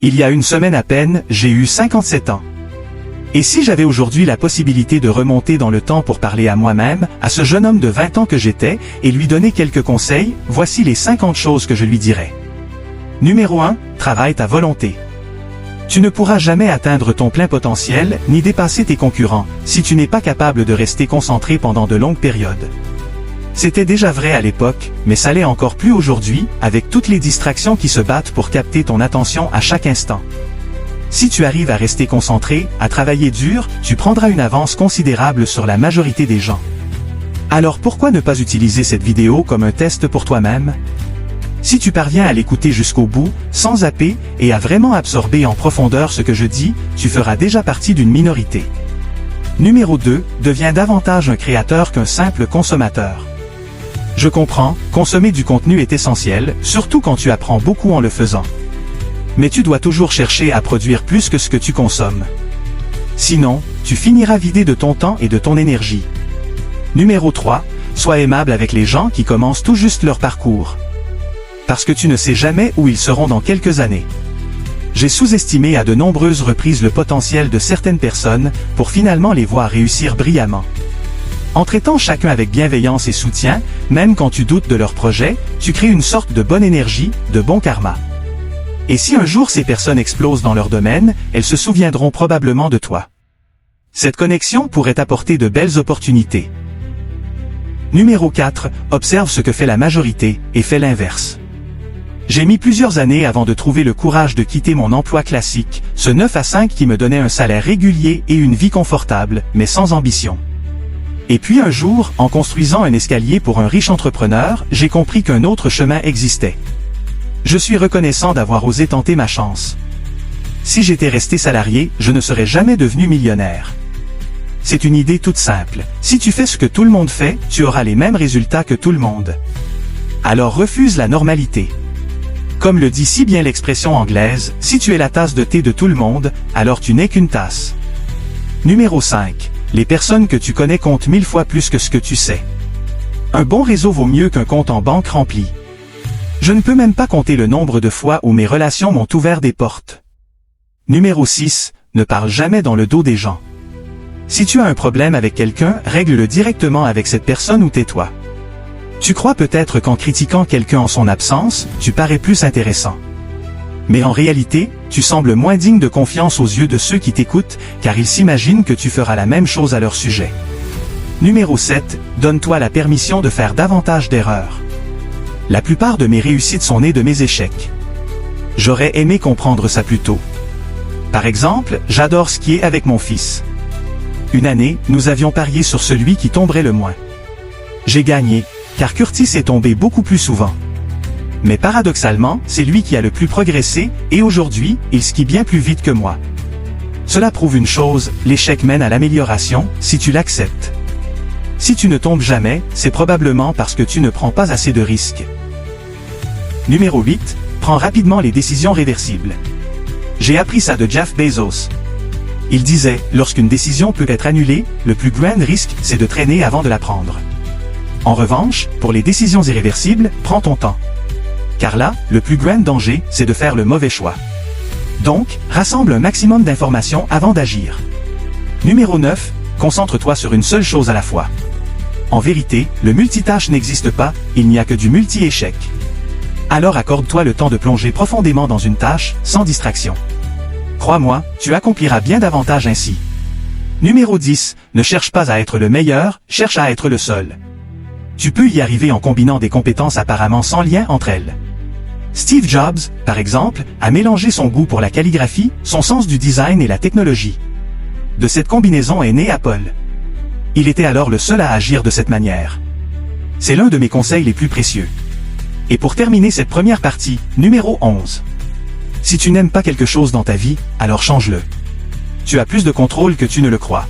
Il y a une semaine à peine, j'ai eu 57 ans. Et si j'avais aujourd'hui la possibilité de remonter dans le temps pour parler à moi-même, à ce jeune homme de 20 ans que j'étais, et lui donner quelques conseils, voici les 50 choses que je lui dirais. Numéro 1, travaille ta volonté. Tu ne pourras jamais atteindre ton plein potentiel, ni dépasser tes concurrents, si tu n'es pas capable de rester concentré pendant de longues périodes. C'était déjà vrai à l'époque, mais ça l'est encore plus aujourd'hui, avec toutes les distractions qui se battent pour capter ton attention à chaque instant. Si tu arrives à rester concentré, à travailler dur, tu prendras une avance considérable sur la majorité des gens. Alors pourquoi ne pas utiliser cette vidéo comme un test pour toi-même? Si tu parviens à l'écouter jusqu'au bout, sans zapper, et à vraiment absorber en profondeur ce que je dis, tu feras déjà partie d'une minorité. Numéro 2, deviens davantage un créateur qu'un simple consommateur. Je comprends, consommer du contenu est essentiel, surtout quand tu apprends beaucoup en le faisant. Mais tu dois toujours chercher à produire plus que ce que tu consommes. Sinon, tu finiras vidé de ton temps et de ton énergie. Numéro 3, sois aimable avec les gens qui commencent tout juste leur parcours. Parce que tu ne sais jamais où ils seront dans quelques années. J'ai sous-estimé à de nombreuses reprises le potentiel de certaines personnes, pour finalement les voir réussir brillamment. En traitant chacun avec bienveillance et soutien, même quand tu doutes de leur projet, tu crées une sorte de bonne énergie, de bon karma. Et si un jour ces personnes explosent dans leur domaine, elles se souviendront probablement de toi. Cette connexion pourrait apporter de belles opportunités. Numéro 4, observe ce que fait la majorité, et fais l'inverse. J'ai mis plusieurs années avant de trouver le courage de quitter mon emploi classique, ce 9 à 5 qui me donnait un salaire régulier et une vie confortable, mais sans ambition. Et puis un jour, en construisant un escalier pour un riche entrepreneur, j'ai compris qu'un autre chemin existait. Je suis reconnaissant d'avoir osé tenter ma chance. Si j'étais resté salarié, je ne serais jamais devenu millionnaire. C'est une idée toute simple. Si tu fais ce que tout le monde fait, tu auras les mêmes résultats que tout le monde. Alors refuse la normalité. Comme le dit si bien l'expression anglaise, si tu es la tasse de thé de tout le monde, alors tu n'es qu'une tasse. Numéro 5. Les personnes que tu connais comptent 1000 fois plus que ce que tu sais. Un bon réseau vaut mieux qu'un compte en banque rempli. Je ne peux même pas compter le nombre de fois où mes relations m'ont ouvert des portes. Numéro 6. Ne parle jamais dans le dos des gens. Si tu as un problème avec quelqu'un, règle-le directement avec cette personne ou tais-toi. Tu crois peut-être qu'en critiquant quelqu'un en son absence, tu parais plus intéressant. Mais en réalité, tu sembles moins digne de confiance aux yeux de ceux qui t'écoutent, car ils s'imaginent que tu feras la même chose à leur sujet. Numéro 7. Donne-toi la permission de faire davantage d'erreurs. La plupart de mes réussites sont nées de mes échecs. J'aurais aimé comprendre ça plus tôt. Par exemple, j'adore skier avec mon fils. Une année, nous avions parié sur celui qui tomberait le moins. J'ai gagné, car Curtis est tombé beaucoup plus souvent. Mais paradoxalement, c'est lui qui a le plus progressé, et aujourd'hui, il skie bien plus vite que moi. Cela prouve une chose, l'échec mène à l'amélioration, si tu l'acceptes. Si tu ne tombes jamais, c'est probablement parce que tu ne prends pas assez de risques. Numéro 8, prends rapidement les décisions réversibles. J'ai appris ça de Jeff Bezos. Il disait, lorsqu'une décision peut être annulée, le plus grand risque, c'est de traîner avant de la prendre. En revanche, pour les décisions irréversibles, prends ton temps. Car là, le plus grand danger, c'est de faire le mauvais choix. Donc, rassemble un maximum d'informations avant d'agir. Numéro 9, concentre-toi sur une seule chose à la fois. En vérité, le multitâche n'existe pas, il n'y a que du multi-échec. Alors accorde-toi le temps de plonger profondément dans une tâche, sans distraction. Crois-moi, tu accompliras bien davantage ainsi. Numéro 10, ne cherche pas à être le meilleur, cherche à être le seul. Tu peux y arriver en combinant des compétences apparemment sans lien entre elles. Steve Jobs, par exemple, a mélangé son goût pour la calligraphie, son sens du design et la technologie. De cette combinaison est né Apple. Il était alors le seul à agir de cette manière. C'est l'un de mes conseils les plus précieux. Et pour terminer cette première partie, numéro 11. Si tu n'aimes pas quelque chose dans ta vie, alors change-le. Tu as plus de contrôle que tu ne le crois.